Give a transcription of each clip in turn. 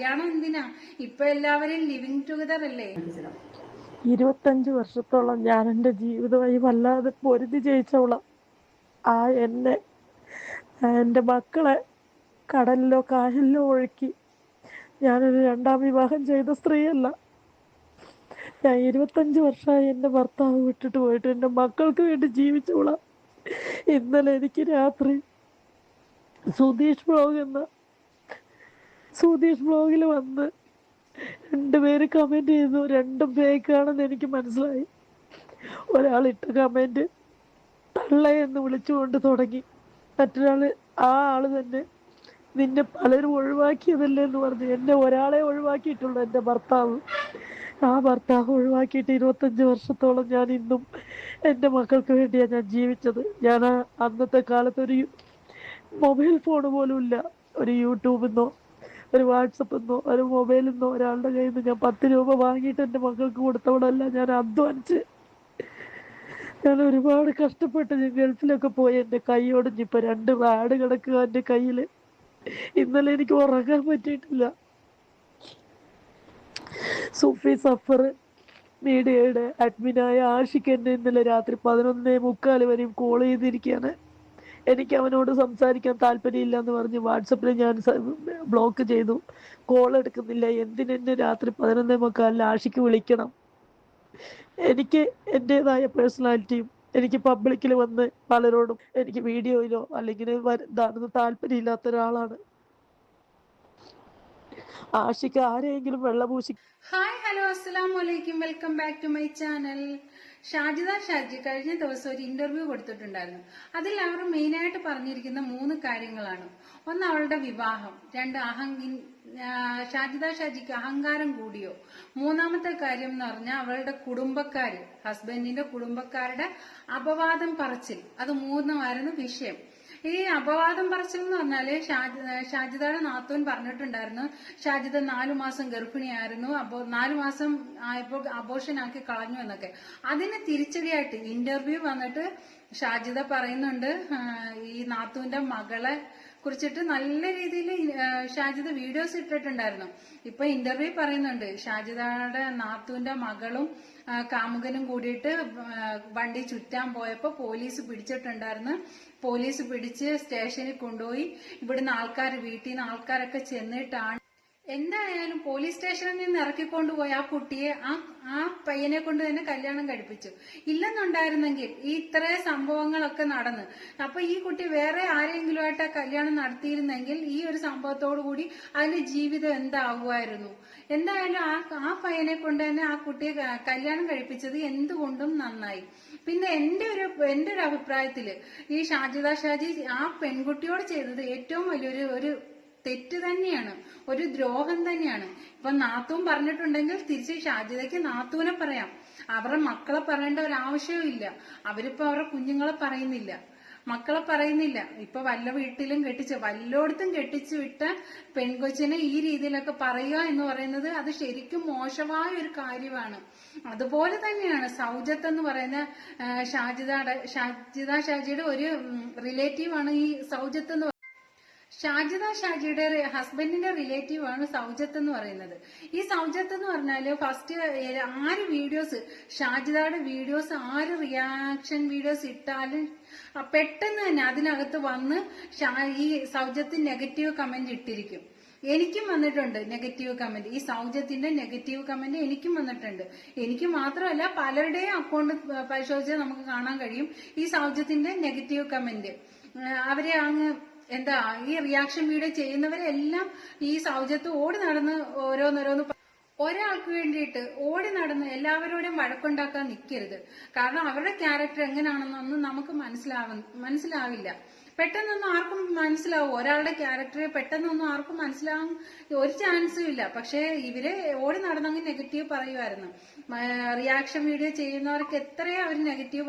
കല്യാണം എന്തിനാ? ഇപ്പൊ എല്ലാവരും ലിവിങ് ടുഗദർ അല്ലേ. 25 വർഷത്തോളം ഞാൻ എൻ്റെ ജീവിതമായി വല്ലാതെ പൊരുതി ജയിച്ചവള. ആ എന്നെ എൻ്റെ മക്കളെ കടലിലോ കായലിലോ ഒഴുക്കി ഞാനൊരു രണ്ടാം വിവാഹം ചെയ്ത സ്ത്രീയല്ല. ഞാൻ 25 വർഷമായി എൻ്റെ ഭർത്താവ് വിട്ടിട്ട് പോയിട്ട് എൻ്റെ മക്കൾക്ക് വേണ്ടി ജീവിച്ചവള. ഇന്നലെ എനിക്ക് രാത്രി സുധീഷ് ബ്ലോഗിൽ വന്ന് 2 പേര് കമന്റ് ചെയ്തു. രണ്ടും ഫേക്കാണെന്ന് എനിക്ക് മനസ്സിലായി. ഒരാളിട്ട കമന്റ് തള്ള എന്ന് വിളിച്ചുകൊണ്ട് തുടങ്ങി. മറ്റൊരാള് ആ ആള് തന്നെ നിന്നെ പലരും ഒഴിവാക്കിയതല്ലേ എന്ന് പറഞ്ഞു. എന്നെ ഒരാളെ ഒഴിവാക്കിയിട്ടുള്ളൂ, എൻ്റെ ഭർത്താവ്. ആ ഭർത്താവ് ഒഴിവാക്കിയിട്ട് 25 വർഷത്തോളം ഞാൻ ഇന്നും എൻ്റെ മക്കൾക്ക് വേണ്ടിയാണ് ഞാൻ ജീവിച്ചത്. ഞാൻ അന്നത്തെ കാലത്ത് ഒരു മൊബൈൽ ഫോൺ പോലും ഇല്ല. ഒരു യൂട്യൂബിന്നോ ഒരു വാട്സപ്പിന്നോ ഒരു മൊബൈലിൽ നിന്നോ ഒരാളുടെ കയ്യിൽ നിന്ന് ഞാൻ 10 രൂപ വാങ്ങിയിട്ട് എൻ്റെ മക്കൾക്ക് കൊടുത്തവളല്ല. ഞാൻ അധ്വാനിച്ച് ഞാൻ ഒരുപാട് കഷ്ടപ്പെട്ട് ഞാൻ ഗൾഫിലൊക്കെ പോയി എൻ്റെ കൈ ഒടിഞ്ഞ് ഇപ്പൊ 2 വാട് കിടക്കുക എൻ്റെ കയ്യിൽ. ഇന്നലെ എനിക്ക് ഉറങ്ങാൻ പറ്റിയിട്ടില്ല. സൂഫി സഫർ മീഡിയയുടെ അഡ്മിനായ ആഷിഖ് എന്നെ ഇന്നലെ രാത്രി 11:45 വരെയും കോൾ ചെയ്തിരിക്കുകയാണ്. എനിക്ക് അവനോട് സംസാരിക്കാൻ താല്പര്യമില്ല എന്ന് പറഞ്ഞ് വാട്സപ്പിൽ ഞാൻ ബ്ലോക്ക് ചെയ്തു. കോൾ എടുക്കുന്നില്ല. എന്തിനെന്നെ രാത്രി 11:45 ആഷിക്ക് വിളിക്കണം? എനിക്ക് എൻ്റെതായ പേഴ്സണാലിറ്റിയും എനിക്ക് പബ്ലിക്കിൽ വന്ന് പലരോടും എനിക്ക് വീഡിയോയിലോ അല്ലെങ്കിൽ ഇതാണെന്ന് താല്പര്യമില്ലാത്ത ഒരാളാണ്. ആഷിക്ക് ആരെയെങ്കിലും വെള്ളപൂശി. ഹായ്, ഹലോ, അസ്സലാമു അലൈക്കും. Welcome back to my channel. Shajida Shaji കഴിഞ്ഞ ദിവസം ഒരു ഇന്റർവ്യൂ കൊടുത്തിട്ടുണ്ടായിരുന്നു. അതിൽ അവർ മെയിനായിട്ട് പറഞ്ഞിരിക്കുന്ന 3 കാര്യങ്ങളാണ്. ഒന്ന്, അവളുടെ വിവാഹം. 2, ഷാജിദ ഷാജിക്ക് അഹങ്കാരം കൂടിയോ. 3-മത്തെ കാര്യം എന്ന് പറഞ്ഞാൽ അവളുടെ കുടുംബക്കാര്, ഹസ്ബൻഡിന്റെ കുടുംബക്കാരുടെ അപവാദം പറച്ചിൽ. അത് 3ആയിരുന്നു വിഷയം. ഈ അപവാദം പറച്ചിൽ എന്ന് പറഞ്ഞാല് ഷാജിദയുടെ നാത്തൂൻ പറഞ്ഞിട്ടുണ്ടായിരുന്നു ഷാജിദ 4 മാസം ഗർഭിണിയായിരുന്നു, അപ്പോ 4 മാസം ആയപ്പോ അബോർഷൻ ആക്കി കളഞ്ഞു എന്നൊക്കെ. അതിന് തിരിച്ചടിയായിട്ട് ഇന്റർവ്യൂ വന്നിട്ട് ഷാജിദ പറയുന്നുണ്ട് ഈ നാത്തൂന്റെ മകളെ കുറിച്ചിട്ട് നല്ല രീതിയിൽ ഷാജിദ വീഡിയോസ് ഇട്ടിട്ടുണ്ടായിരുന്നു. ഇപ്പൊ ഇന്റർവ്യൂ പറയുന്നുണ്ട് ഷാജിദയുടെ നാത്തൂന്റെ മകളും കാമുകനും കൂടിയിട്ട് വണ്ടി ചുറ്റാൻ പോയപ്പോ പോലീസ് പിടിച്ചിട്ടുണ്ടായിരുന്നു. പോലീസ് പിടിച്ച് സ്റ്റേഷനിൽ കൊണ്ടുപോയി. ഇവിടുന്ന് വീട്ടിൽ നിന്ന് ആൾക്കാരൊക്കെ ചെന്നിട്ടാണ് എന്തായാലും പോലീസ് സ്റ്റേഷനിൽ നിന്ന് ഇറക്കിക്കൊണ്ടുപോയി ആ കുട്ടിയെ ആ പയ്യനെ കൊണ്ട് തന്നെ കല്യാണം കഴിപ്പിച്ചു. ഇല്ലെന്നുണ്ടായിരുന്നെങ്കിൽ ഈ ഇത്രയും സംഭവങ്ങളൊക്കെ നടന്ന് അപ്പൊ ഈ കുട്ടി വേറെ ആരെങ്കിലുമായിട്ട് കല്യാണം നടത്തിയിരുന്നെങ്കിൽ ഈ ഒരു സംഭവത്തോടു കൂടി അതിന്റെ ജീവിതം എന്താകുമായിരുന്നു. എന്തായാലും ആ പയ്യനെ കൊണ്ട് തന്നെ ആ കുട്ടിയെ കല്യാണം കഴിപ്പിച്ചത് എന്തുകൊണ്ടും നന്നായി. പിന്നെ എന്റെ ഒരു അഭിപ്രായത്തില് ഈ ഷാജിദ ഷാജി ആ പെൺകുട്ടിയോട് ചെയ്തത് ഏറ്റവും വലിയൊരു തെറ്റ് തന്നെയാണ്, ഒരു ദ്രോഹം തന്നെയാണ്. ഇപ്പൊ നാത്തൂൻ പറഞ്ഞിട്ടുണ്ടെങ്കിൽ തിരിച്ച് ഷാജിദയ്ക്ക് നാത്തൂനെ പറയാം. അവരുടെ മക്കളെ പറയേണ്ട ഒരു ആവശ്യവും ഇല്ല. അവരിപ്പോ അവരുടെ കുഞ്ഞുങ്ങളെ പറയുന്നില്ല, മക്കളെ പറയുന്നില്ല. ഇപ്പൊ വല്ല വീട്ടിലും വല്ലോടത്തും കെട്ടിച്ചു വിട്ട പെൺകൊച്ചിനെ ഈ രീതിയിലൊക്കെ പറയുക എന്ന് പറയുന്നത് അത് ശരിക്കും മോശമായ ഒരു കാര്യമാണ്. അതുപോലെ തന്നെയാണ് സൗജത്ത് എന്ന് പറയുന്ന ഷാജിദ ഷാജിയുടെ ഒരു റിലേറ്റീവ് ആണ് ഈ സൗജത്ത് എന്ന്. ഷാജിദ ഷാജിയുടെ ഹസ്ബൻഡിന്റെ റിലേറ്റീവ് ആണ് സൗജത്ത് എന്ന് പറയുന്നത്. ഈ സൗജത്ത് എന്ന് പറഞ്ഞാല് ഫസ്റ്റ് ഷാജിദയുടെ വീഡിയോസ് റിയാക്ഷൻ വീഡിയോസ് ഇട്ടാലും പെട്ടെന്ന് തന്നെ അതിനകത്ത് വന്ന് ഈ സൗജത്ത് നെഗറ്റീവ് കമന്റ് ഇട്ടിരിക്കും. എനിക്കും വന്നിട്ടുണ്ട് നെഗറ്റീവ് കമന്റ്. ഈ സൗജത്തിന്റെ നെഗറ്റീവ് കമന്റ് എനിക്കും വന്നിട്ടുണ്ട്. എനിക്ക് മാത്രമല്ല പലരുടെയും അക്കൗണ്ട് പരിശോധിച്ചാൽ നമുക്ക് കാണാൻ കഴിയും ഈ സൗജത്തിന്റെ നെഗറ്റീവ് കമന്റ്. അവരെ ഈ റിയാക്ഷൻ വീഡിയോ ചെയ്യുന്നവരെല്ലാം ഈ സൗജത്ത് ഓടി നടന്ന് ഓരോന്നോരോന്ന് ഒരാൾക്ക് വേണ്ടിയിട്ട് ഓടി നടന്ന് എല്ലാവരോടും വഴക്കുണ്ടാക്കാൻ നിൽക്കരുത്. കാരണം അവരുടെ ക്യാരക്ടർ എങ്ങനെയാണെന്നൊന്നും നമുക്ക് മനസ്സിലാവില്ല. പെട്ടെന്നൊന്നും ആർക്കും മനസ്സിലാവും ഒരാളുടെ ക്യാരക്ടർ പെട്ടെന്നൊന്നും ആർക്കും മനസ്സിലാവാൻ ഒരു ചാൻസും ഇല്ല. പക്ഷെ ഇവര് ഓടി നടന്നെങ്കിൽ നെഗറ്റീവ് പറയുമായിരുന്നു. റിയാക്ഷൻ വീഡിയോ ചെയ്യുന്നവർക്ക് എത്രയോ അവർ നെഗറ്റീവ്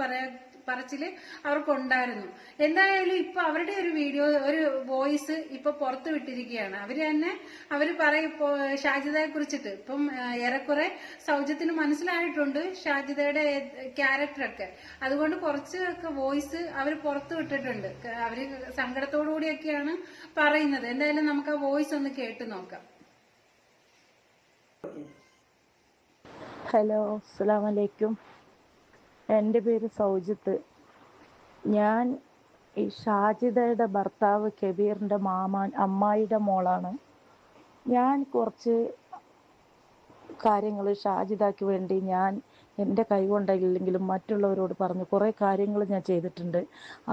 പറച്ചില് അവർക്കുണ്ടായിരുന്നു. എന്തായാലും ഇപ്പൊ അവരുടെ ഒരു വീഡിയോ ഒരു വോയിസ് ഇപ്പൊ പുറത്തു വിട്ടിരിക്കുകയാണ്. അവര് പറയും ഷാജിദയെ കുറിച്ചിട്ട്. ഇപ്പം ഏറെക്കുറെ സൗജത്തിന് മനസ്സിലായിട്ടുണ്ട് ഷാജിദയുടെ ക്യാരക്ടറൊക്കെ. അതുകൊണ്ട് കുറച്ചൊക്കെ വോയിസ് അവർ പുറത്തു വിട്ടിട്ടുണ്ട്. അവര് സങ്കടത്തോടു കൂടിയൊക്കെയാണ് പറയുന്നത്. എന്തായാലും നമുക്ക് ആ വോയിസ് ഒന്ന് കേട്ടു നോക്കാം. ഹലോ, അസ്സലാമു അലൈക്കും. എൻ്റെ പേര് സൗജിത്ത്. ഞാൻ ഈ ഷാജിദയുടെ ഭർത്താവ് കബീറിൻ്റെ അമ്മായിയുടെ മോളാണ്. ഞാൻ കുറച്ച് കാര്യങ്ങൾ ഷാജിദയ്ക്ക് വേണ്ടി ഞാൻ എൻ്റെ കൈകൊണ്ടല്ലെങ്കിലും മറ്റുള്ളവരോട് പറഞ്ഞു കുറേ കാര്യങ്ങൾ ഞാൻ ചെയ്തിട്ടുണ്ട്.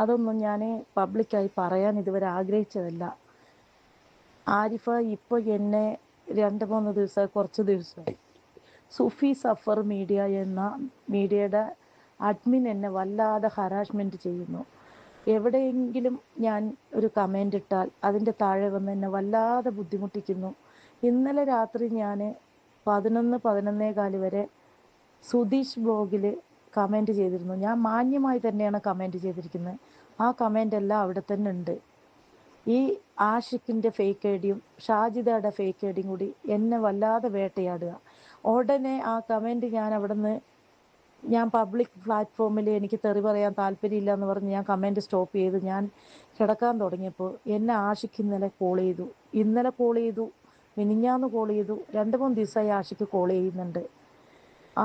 അതൊന്നും ഞാൻ പബ്ലിക്കായി പറയാൻ ഇതുവരെ ആഗ്രഹിച്ചതല്ല. ആരിഫ ഇപ്പോൾ എന്നെ 2-3 ദിവസമായി, കുറച്ച് ദിവസമായി സുഫി സഫർ മീഡിയ എന്ന മീഡിയയുടെ അഡ്മിൻ എന്നെ വല്ലാതെ ഹരാസ്മെൻറ്റ് ചെയ്യുന്നു. എവിടെയെങ്കിലും ഞാൻ ഒരു കമൻ്റ് ഇട്ടാൽ അതിൻ്റെ താഴെ വന്ന് എന്നെ വല്ലാതെ ബുദ്ധിമുട്ടിക്കുന്നു. ഇന്നലെ രാത്രി ഞാൻ 11-11:15 വരെ സുധീഷ് ബ്ലോഗിൽ കമൻ്റ് ചെയ്തിരുന്നു. ഞാൻ മാന്യമായി തന്നെയാണ് കമൻ്റ് ചെയ്തിരിക്കുന്നത്. ആ കമൻ്റ് എല്ലാം അവിടെ തന്നെ ഉണ്ട്. ഈ ആഷിഖിൻ്റെ ഫേക്ക് ഐ ഡിയും ഷാജിദയുടെ ഫേക്ക് ഐ ഡിയും കൂടി എന്നെ വല്ലാതെ വേട്ടയാടുക. ഉടനെ ആ കമൻറ്റ് ഞാൻ പബ്ലിക് പ്ലാറ്റ്ഫോമിൽ എനിക്ക് തെറി പറയാൻ താല്പര്യമില്ല എന്ന് പറഞ്ഞ് ഞാൻ കമൻറ്റ് സ്റ്റോപ്പ് ചെയ്ത് ഞാൻ കിടക്കാൻ തുടങ്ങിയപ്പോൾ എന്നെ ആഷിഖ് ഇന്നലെ കോൾ ചെയ്തു, മിനിഞ്ഞാന്ന് കോൾ ചെയ്തു. 2-3 ദിവസമായി ആഷിഖ് കോൾ ചെയ്യുന്നുണ്ട്.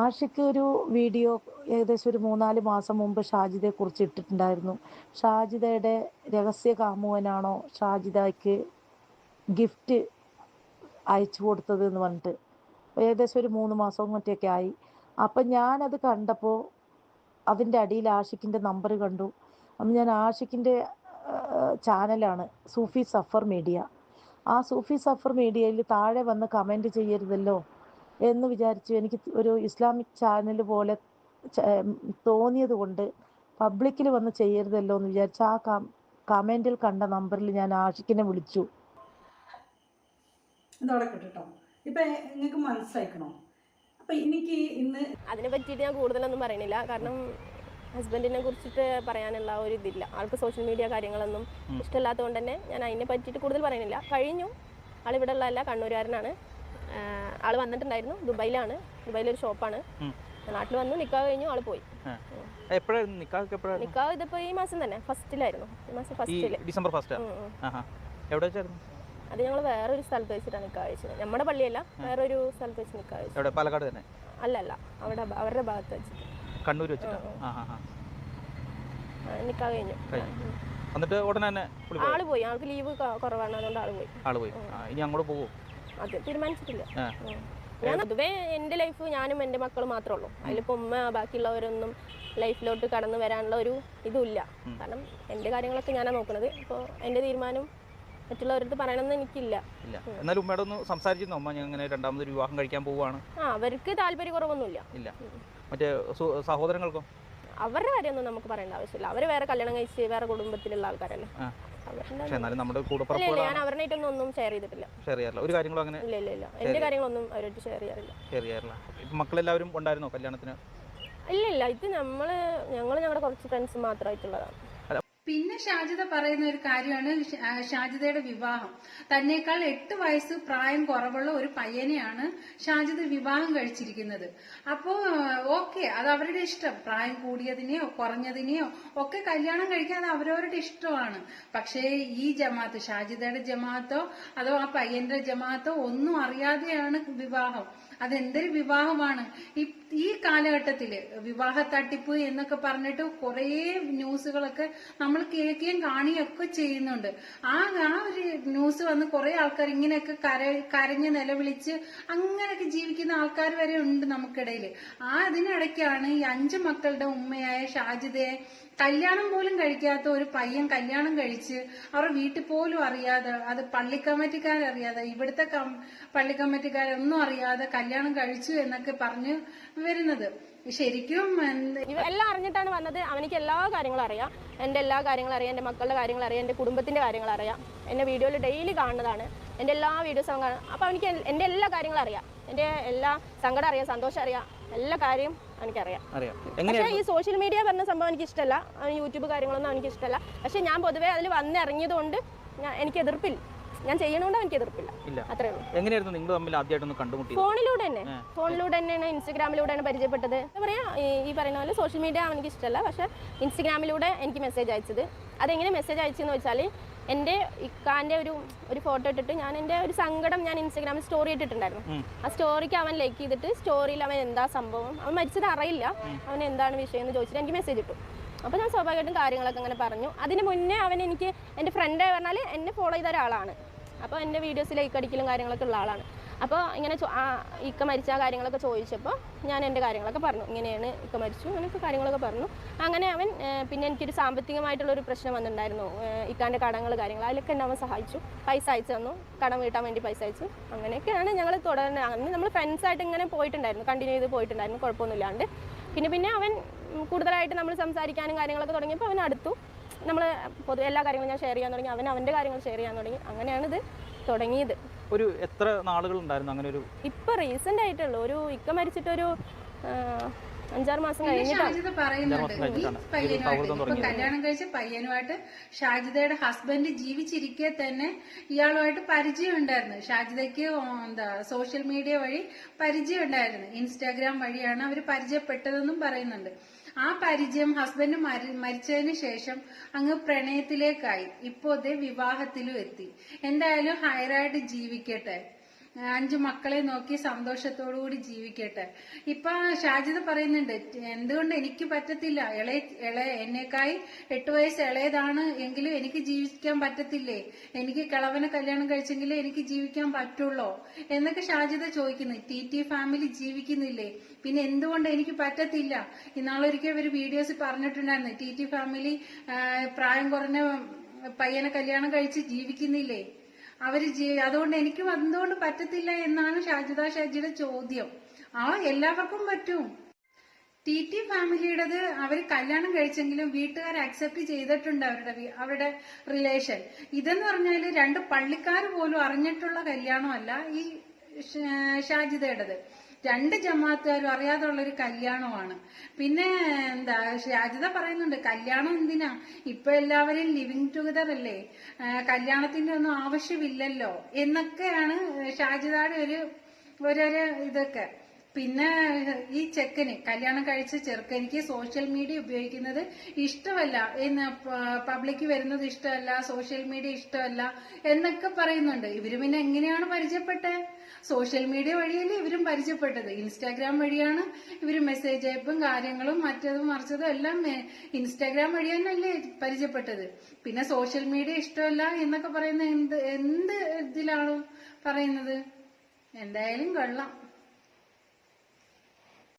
ആഷിഖ് ഒരു വീഡിയോ ഏകദേശം ഒരു 3-4 മാസം മുമ്പ് ഷാജിദയെക്കുറിച്ച് ഇട്ടിട്ടുണ്ടായിരുന്നു. ഷാജിദയുടെ രഹസ്യ കാമുകനാണോ ഷാജിദയ്ക്ക് ഗിഫ്റ്റ് അയച്ചു കൊടുത്തത് എന്ന് പറഞ്ഞിട്ട് ഏകദേശം ഒരു 3 മാസം മറ്റൊക്കെ ആയി. അപ്പം ഞാനത് കണ്ടപ്പോൾ അതിൻ്റെ അടിയിൽ ആഷിഖിൻ്റെ നമ്പർ കണ്ടു. അന്ന് ഞാൻ ആഷിഖിൻ്റെ ചാനലാണ് സൂഫി സഫർ മീഡിയ. ആ സൂഫി സഫർ മീഡിയയിൽ താഴെ വന്ന് കമൻറ്റ് ചെയ്യരുതല്ലോ എന്ന് വിചാരിച്ചു. എനിക്ക് ഒരു ഇസ്ലാമിക് ചാനൽ പോലെ തോന്നിയത് കൊണ്ട് പബ്ലിക്കിൽ വന്ന് ചെയ്യരുതല്ലോ എന്ന് വിചാരിച്ച് ആ കമൻറ്റിൽ കണ്ട നമ്പറിൽ ഞാൻ ആഷിഖിനെ വിളിച്ചു. ഇതോടെ കേട്ടോ. ഇപ്പം നിങ്ങൾക്ക് മനസ്സിലാക്കണോ? അപ്പം എനിക്ക് ഇന്ന് അതിനെ പറ്റിയിട്ട് ഞാൻ കൂടുതലൊന്നും പറയണില്ല. കാരണം ഹസ്ബൻഡിനെ കുറിച്ചിട്ട് പറയാനുള്ള ഒരു ഇതില്ല. ആൾക്ക് സോഷ്യൽ മീഡിയ കാര്യങ്ങളൊന്നും ഇഷ്ടമില്ലാത്തതുകൊണ്ട് തന്നെ ഞാൻ അതിനെ പറ്റിയിട്ട് കൂടുതൽ പറയണില്ല. കഴിഞ്ഞു. ആളിവിടെ ഉള്ളതല്ല, കണ്ണൂരുകാരനാണ്. ആൾ വന്നിട്ടുണ്ടായിരുന്നു. ദുബായിലൊരു ഷോപ്പാണ്. നാട്ടിൽ വന്നു, നിക്കാഹ് കഴിഞ്ഞു, ആൾ പോയി. നിക്കാഹ് ഇതിപ്പോൾ ഈ മാസം തന്നെ ഫസ്റ്റിലായിരുന്നു. ഈ മാസം ഫസ്റ്റില്, ഡിസംബർ 1 എവിടെ വെച്ചായിരുന്നു? അത് ഞങ്ങൾ വേറൊരു സ്ഥലത്ത് വെച്ചിട്ടാണ് നിക്കാഹ് കഴിച്ചത്. നമ്മുടെ പള്ളിയല്ല, വേറൊരു സ്ഥലത്ത് വെച്ച് നിക്കാഹ് കഴിച്ചത്. പാലക്കാട് തന്നെ? അല്ലല്ല, അവരുടെ ഭാഗത്ത് വെച്ചിട്ട്, കണ്ണൂർ വെച്ചിട്ട് നിക്കാഹ് കഴിഞ്ഞു. എന്നിട്ട് ഉടനെ തന്നെ ആള് പോയി. ആൾക്ക് ലീവ് കുറവാണ്, അതുകൊണ്ട് ആള് പോയി. ഇനി അങ്ങോട്ട് പോകും? അത് തീരുമാനിച്ചിട്ടില്ല. ഞാൻ പൊതുവേ എൻ്റെ ലൈഫ് ഞാനും എൻ്റെ മക്കളും മാത്രമേ ഉള്ളൂ. അതിലിപ്പോൾ ഉമ്മ ബാക്കിയുള്ളവരൊന്നും ലൈഫിലോട്ട് കടന്നു വരാനുള്ള ഒരു ഇതുമില്ല. കാരണം എൻ്റെ കാര്യങ്ങളൊക്കെ ഞാനാണ് നോക്കുന്നത്. ഇപ്പോൾ എൻ്റെ തീരുമാനം മറ്റുള്ളവരടുത്ത് പറയണമെന്ന് എനിക്കില്ല. എന്നാലും ഉമ്മയോട് ഒന്ന് സംസാരിച്ചിരുന്നോ? ഉമ്മ ഞാൻ ഇങ്ങനെ രണ്ടാമതൊരു വിവാഹം കഴിക്കാൻ പോവുകയാണ്. അവർക്ക് താല്പര്യക്കുറവൊന്നുമില്ല. ഇല്ല. മറ്റേ സഹോദരങ്ങൾക്കോ? അവരുടെ കാര്യമൊന്നും നമുക്ക് പറയേണ്ട ആവശ്യമില്ല. അവർ വേറെ കല്യാണം കഴിച്ച് വേറെ കുടുംബത്തിലുള്ള ആൾക്കാരല്ലേ. ഞാൻ അവരുമായിട്ടൊന്നും ഒന്നും ഷെയർ ചെയ്തിട്ടില്ല. ഒരു കാര്യങ്ങളും അങ്ങനെ ഇല്ല. എന്റെ കാര്യങ്ങളൊന്നും അവരായിട്ട് ഷെയർ ചെയ്യാറില്ല. മക്കളെല്ലാവരും ഉണ്ടായിരുന്നോ കല്യാണത്തിന്? ഇല്ല. ഇത് ഞങ്ങളുടെ കുറച്ച് ഫ്രണ്ട്സ് മാത്രമായിട്ടുള്ളതാണ്. പിന്നെ ഷാജിദ പറയുന്ന ഒരു കാര്യമാണ് ഷാജിദയുടെ വിവാഹം. തന്നേക്കാൾ 8 വയസ്സ് പ്രായം കുറവുള്ള ഒരു പയ്യനെയാണ് ഷാജിദ വിവാഹം കഴിച്ചിരിക്കുന്നത്. അപ്പോ ഓക്കെ, അത് അവരുടെ ഇഷ്ടം. പ്രായം കൂടിയതിനെയോ കുറഞ്ഞതിനെയോ ഒക്കെ കല്യാണം കഴിക്കാൻ അവരവരുടെ ഇഷ്ടമാണ്. പക്ഷേ ഈ ജമാഅത്ത്, ഷാജിദയുടെ ജമാഅത്തോ അതോ ആ പയ്യന്റെ ജമാഅത്തോ ഒന്നും അറിയാതെയാണ് വിവാഹം. അതെന്തൊരു വിവാഹമാണ്! ഈ കാലഘട്ടത്തില് വിവാഹ തട്ടിപ്പ് എന്നൊക്കെ പറഞ്ഞിട്ട് കുറേ ന്യൂസുകളൊക്കെ നമ്മൾ കേൾക്കുകയും കാണുകയൊക്കെ ചെയ്യുന്നുണ്ട്. ആ ഒരു ന്യൂസ് വന്ന് കുറെ ആൾക്കാർ ഇങ്ങനെയൊക്കെ കരഞ്ഞ് നിലവിളിച്ച് അങ്ങനെയൊക്കെ ജീവിക്കുന്ന ആൾക്കാർ വരെ ഉണ്ട് നമുക്കിടയിൽ. അതിനിടയ്ക്കാണ് ഈ 5 മക്കളുടെ ഉമ്മയായ ഷാജിദയെ കല്യാണം പോലും കഴിക്കാത്ത ഒരു പയ്യൻ കല്യാണം കഴിച്ച് അവരുടെ വീട്ടിൽ പോലും അറിയാതെ, അത് പള്ളി കമ്മിറ്റിക്കാരറിയാതെ, ഇവിടുത്തെ പള്ളി കമ്മിറ്റിക്കാരൊന്നും അറിയാതെ കല്യാണം കഴിച്ചു എന്നൊക്കെ പറഞ്ഞു വരുന്നത്. ശരിക്കും എല്ലാം അറിഞ്ഞിട്ടാണ് വന്നത്. അവനിക്ക് എല്ലാ കാര്യങ്ങളും അറിയാം. എൻ്റെ എല്ലാ കാര്യങ്ങളും അറിയാം, എൻ്റെ മക്കളുടെ കാര്യങ്ങൾ അറിയാം, എൻ്റെ കുടുംബത്തിൻ്റെ കാര്യങ്ങൾ അറിയാം. എന്നെ വീഡിയോയിൽ ഡെയിലി കാണുന്നതാണ്. എൻ്റെ എല്ലാ വീഡിയോസും കാണും. അപ്പോൾ അവനിക്ക് എൻ്റെ എല്ലാ കാര്യങ്ങളും അറിയാം. എൻ്റെ എല്ലാ സങ്കടം അറിയാം, സന്തോഷം അറിയാം, എല്ലാ കാര്യം എനിക്കറിയാം. പക്ഷേ ഈ സോഷ്യൽ മീഡിയ പറഞ്ഞ സംഭവം എനിക്ക് ഇഷ്ടമല്ല. യൂട്യൂബ് കാര്യങ്ങളൊന്നും എനിക്ക് ഇഷ്ടമല്ല. പക്ഷെ ഞാൻ പൊതുവേ അതിൽ വന്നിറങ്ങിയത് കൊണ്ട് എനിക്ക് എതിർപ്പില്ല. ഞാൻ ചെയ്യണോണ്ട് എനിക്ക് എതിർപ്പില്ല. അത്രേ ഉള്ളൂ. എങ്ങനെയായിരുന്നു നിങ്ങൾ തമ്മിൽ ആദ്യമായിട്ടൊന്ന് കണ്ടുമുട്ടിയത്? ഫോണിലൂടെ തന്നെയാണ്, ഇൻസ്റ്റഗ്രാമിലൂടെയാണ് പരിചയപ്പെട്ടത്. എന്താ പറയാ, ഈ പറയുന്ന പോലെ സോഷ്യൽ മീഡിയ എനിക്ക് ഇഷ്ടമല്ല. പക്ഷെ ഇൻസ്റ്റഗ്രാമിലൂടെ എനിക്ക് മെസ്സേജ് അയച്ചത്. അതെങ്ങനെ മെസ്സേജ് അയച്ചെന്ന് വെച്ചാൽ എൻ്റെ ഇക്കാൻ്റെ ഒരു ഫോട്ടോ ഇട്ടിട്ട് ഞാൻ എൻ്റെ ഒരു സങ്കടം ഞാൻ ഇൻസ്റ്റാഗ്രാമിൽ സ്റ്റോറി ഇട്ടിട്ടുണ്ടായിരുന്നു. ആ സ്റ്റോറിക്ക് അവൻ ലൈക്ക് ചെയ്തിട്ട് സ്റ്റോറിയിൽ അവൻ എന്താ സംഭവം, അവൻ മരിച്ചത് അറിയില്ല, അവൻ എന്താണ് വിഷയം എന്ന് ചോദിച്ചിട്ട് എനിക്ക് മെസ്സേജ് ഇട്ടു. അപ്പോൾ ഞാൻ സ്വാഭാവികമായിട്ടും കാര്യങ്ങളൊക്കെ അങ്ങനെ പറഞ്ഞു. അതിന് മുന്നേ അവൻ എനിക്ക് എൻ്റെ ഫ്രണ്ട് പറഞ്ഞാൽ എന്നെ ഫോളോ ചെയ്ത ഒരാളാണ്. അപ്പോൾ എൻ്റെ വീഡിയോസ് ലൈക്ക് അടിക്കലും കാര്യങ്ങളൊക്കെ ഉള്ള ആളാണ്. അപ്പോൾ ഇങ്ങനെ ഇക്ക മരിച്ച കാര്യങ്ങളൊക്കെ ചോദിച്ചപ്പോൾ ഞാൻ എൻ്റെ കാര്യങ്ങളൊക്കെ പറഞ്ഞു, ഇങ്ങനെയാണ് ഇക്ക മരിച്ചു, അങ്ങനെയൊക്കെ കാര്യങ്ങളൊക്കെ പറഞ്ഞു. അങ്ങനെ അവൻ പിന്നെ എനിക്കൊരു സാമ്പത്തികമായിട്ടുള്ളൊരു പ്രശ്നം വന്നിട്ടുണ്ടായിരുന്നു, ഇക്കാൻ്റെ കടങ്ങൾ കാര്യങ്ങൾ, അതിലൊക്കെ എന്നെ അവൻ സഹായിച്ചു, പൈസ അയച്ചു തന്നു, കടം വീട്ടാൻ വേണ്ടി പൈസ അയച്ചു. അങ്ങനെയൊക്കെയാണ് ഞങ്ങൾ തുടർന്ന് അന്ന് നമ്മൾ ഫ്രണ്ട്സായിട്ട് ഇങ്ങനെ പോയിട്ടുണ്ടായിരുന്നു, കണ്ടിന്യൂ ചെയ്ത് പോയിട്ടുണ്ടായിരുന്നു, കുഴപ്പമൊന്നുമില്ലാണ്ട്. പിന്നെ അവൻ കൂടുതലായിട്ട് നമ്മൾ സംസാരിക്കാനും കാര്യങ്ങളൊക്കെ തുടങ്ങിയപ്പോൾ അവൻ അടുത്തു. നമ്മൾ പൊതുവെ എല്ലാ കാര്യങ്ങളും ഞാൻ ഷെയർ ചെയ്യാൻ തുടങ്ങി, അവൻ അവൻ്റെ കാര്യങ്ങൾ ഷെയർ ചെയ്യാൻ തുടങ്ങി. അങ്ങനെയാണിത് തുടങ്ങിയത്. ഒരു എത്ര നാളുകൾ ഉണ്ടായിരുന്നു അങ്ങനെ ഒരു? ഇപ്പൊ റീസെന്റ് ആയിട്ടുള്ളൂ, ഒരു ഇക്ക മരിച്ചിട്ടൊരു 5-6 മാസം കഴിഞ്ഞിട്ടാണ്. ഷാജിദ പറയുന്നുണ്ട് ഈ പയ്യനുമായിട്ട് ഇപ്പൊ കല്യാണം കഴിച്ച പയ്യനുമായിട്ട് ഷാജിദയുടെ ഹസ്ബൻഡ് ജീവിച്ചിരിക്കെ തന്നെ ഇയാളുമായിട്ട് പരിചയം ഉണ്ടായിരുന്നു. ഷാജിദയ്ക്ക് സോഷ്യൽ മീഡിയ വഴി പരിചയം ഉണ്ടായിരുന്നു, ഇൻസ്റ്റാഗ്രാം വഴിയാണ് അവർ പരിചയപ്പെട്ടതെന്നും പറയുന്നുണ്ട്. ആ പരിചയം ഹസ്ബൻഡ് മരിച്ചതിന് ശേഷം അങ്ങ് പ്രണയത്തിലേക്കായി. ഇപ്പോഴത്തെ വിവാഹത്തിലും എത്തി. എന്തായാലും ഹൈറായിട്ട് ജീവിക്കട്ടെ, 5 മക്കളെ നോക്കി സന്തോഷത്തോടുകൂടി ജീവിക്കട്ടെ. ഇപ്പൊ ഷാജിദ പറയുന്നുണ്ട്, എന്തുകൊണ്ട് എനിക്ക് പറ്റത്തില്ല, എന്നേക്കായി 8 വയസ്സ് ഇളയതാണ് എങ്കിലും എനിക്ക് ജീവിക്കാൻ പറ്റത്തില്ലേ, എനിക്ക് കിളവനെ കല്യാണം കഴിച്ചെങ്കിലേ എനിക്ക് ജീവിക്കാൻ പറ്റുള്ളോ എന്നൊക്കെ ഷാജിദ ചോദിക്കുന്നു. ടി ഫാമിലി ജീവിക്കുന്നില്ലേ, പിന്നെ എന്തുകൊണ്ട് എനിക്ക് പറ്റത്തില്ല? ഇന്നാളൊരിക്കൽ ഒരു വീഡിയോസ് പറഞ്ഞിട്ടുണ്ടായിരുന്നു, ടി ഫാമിലി പ്രായം കുറഞ്ഞ പയ്യനെ കല്യാണം കഴിച്ച് ജീവിക്കുന്നില്ലേ, അതുകൊണ്ട് എനിക്കും എന്തുകൊണ്ട് പറ്റത്തില്ല എന്നാണ് ഷാജിയുടെ ചോദ്യം. എല്ലാവർക്കും പറ്റും. ടി ഫാമിലിയുടേത് അവർ കല്യാണം കഴിച്ചെങ്കിലും വീട്ടുകാർ അക്സെപ്റ്റ് ചെയ്തിട്ടുണ്ട് അവരുടെ റിലേഷൻ. ഇതെന്ന് പറഞ്ഞാല് 2 പള്ളിക്കാർ പോലും അറിഞ്ഞിട്ടുള്ള കല്യാണമല്ല ഈ ഷാജിദയുടേത്. 2 ജമാഅത്തുകാരും അറിയാതുള്ളൊരു കല്യാണമാണ്. പിന്നെ ഷാജിദ പറയുന്നുണ്ട്, കല്യാണം എന്തിനാ, ഇപ്പൊ എല്ലാവരും ലിവിങ് ടുഗദർ അല്ലേ, കല്യാണത്തിന്റെ ഒന്നും ആവശ്യമില്ലല്ലോ എന്നൊക്കെയാണ് ഷാജിദയുടെ ഓരോരോ ഇതൊക്കെ. പിന്നെ ഈ കല്യാണം കഴിച്ച ചെറുക്കനിക്ക് സോഷ്യൽ മീഡിയ ഉപയോഗിക്കുന്നത് ഇഷ്ടമല്ല എന്ന്, പബ്ലിക് വരുന്നത് ഇഷ്ടമല്ല, സോഷ്യൽ മീഡിയ ഇഷ്ടമല്ല എന്നൊക്കെ പറയുന്നുണ്ട്. ഇവര് പിന്നെ എങ്ങനെയാണ് പരിചയപ്പെട്ടത്? സോഷ്യൽ മീഡിയ വഴിയല്ലേ ഇവരും പരിചയപ്പെട്ടത്. ഇൻസ്റ്റാഗ്രാം വഴിയാണ് ഇവര് മെസ്സേജ് അയപ്പും കാര്യങ്ങളും മറ്റതും മറിച്ചതും എല്ലാം ഇൻസ്റ്റാഗ്രാം വഴി തന്നെയല്ലേ പരിചയപ്പെട്ടത്. പിന്നെ സോഷ്യൽ മീഡിയ ഇഷ്ടമല്ല എന്നൊക്കെ പറയുന്ന എന്ത് ഇതിലാണ് പറയുന്നത്? എന്തായാലും കൊള്ളാം.